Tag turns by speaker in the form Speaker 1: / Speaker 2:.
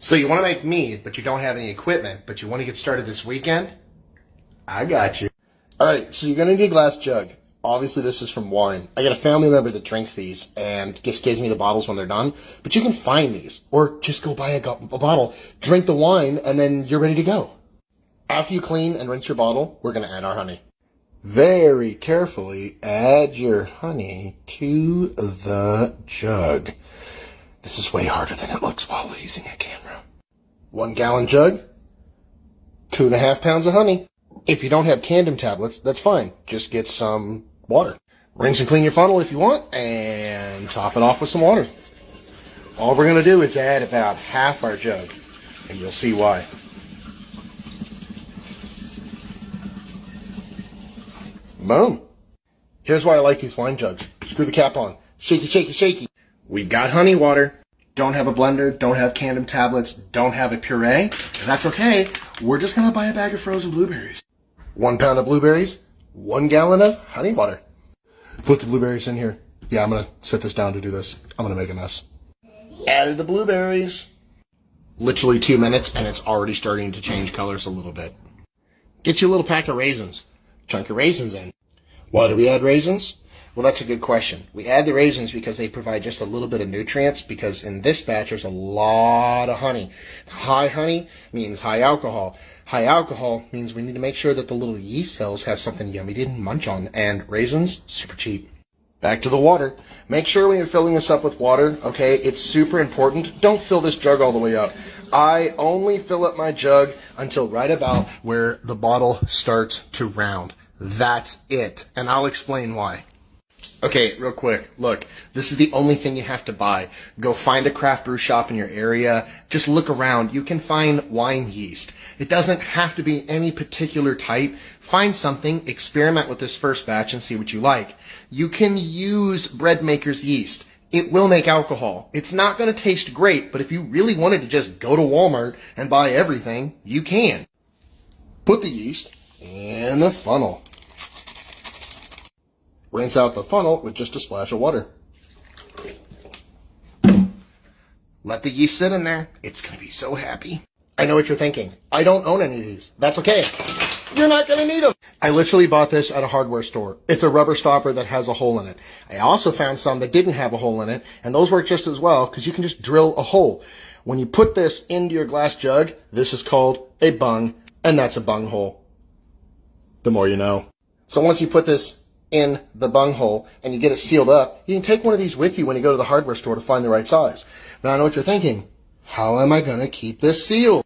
Speaker 1: So you want to make mead, but you don't have any equipment, but you want to get started this weekend?
Speaker 2: I got you. All right, so you're going to need a glass jug. Obviously, this is from wine. I got a family member that drinks these and just gives me the bottles when they're done. But you can find these, or just go buy a bottle, drink the wine, and then you're ready to go. After you clean and rinse your bottle, we're going to add our honey. Very carefully add your honey to the jug. This is way harder than it looks while using a camera. 1 gallon jug, 2.5 pounds of honey. If you don't have Candem tablets, that's fine. Just get some water. Rinse and clean your funnel if you want, and top it off with some water. All we're going to do is add about half our jug, and you'll see why. Boom. Here's why I like these wine jugs. Screw the cap on. Shaky, shaky, shaky. We got honey water. Don't have a blender, don't have Candem tablets, don't have a puree. That's okay. We're just going to buy a bag of frozen blueberries. 1 pound of blueberries, 1 gallon of honey water. Put the blueberries in here. Yeah, I'm going to sit this down to do this. I'm going to make a mess. Added the blueberries. Literally 2 minutes, and it's already starting to change colors a little bit. Get you a little pack of raisins. Chunk your raisins in. Why do we add raisins? Well, that's a good question. We add the raisins because they provide just a little bit of nutrients, because in this batch there's a lot of honey. High honey means high alcohol. High alcohol means we need to make sure that the little yeast cells have something yummy to munch on, and raisins, super cheap. Back to the water. Make sure when you're filling this up with water, okay, it's super important. Don't fill this jug all the way up. I only fill up my jug until right about where the bottle starts to round. That's it. And I'll explain why. Okay, real quick. Look, this is the only thing you have to buy. Go find a craft brew shop in your area. Just look around. You can find wine yeast. It doesn't have to be any particular type. Find something, experiment with this first batch and see what you like. You can use bread maker's yeast. It will make alcohol. It's not going to taste great, but if you really wanted to just go to Walmart and buy everything, you can. Put the yeast in the funnel. Rinse out the funnel with just a splash of water. Let the yeast sit in there. It's going to be so happy. I know what you're thinking. I don't own any of these. That's okay. You're not going to need them. I literally bought this at a hardware store. It's a rubber stopper that has a hole in it. I also found some that didn't have a hole in it, and those work just as well because you can just drill a hole. When you put this into your glass jug, this is called a bung, and that's a bung hole. The more you know. So once you put this in the bung hole and you get it sealed up, you can take one of these with you when you go to the hardware store to find the right size. Now I know what you're thinking. How am I going to keep this sealed?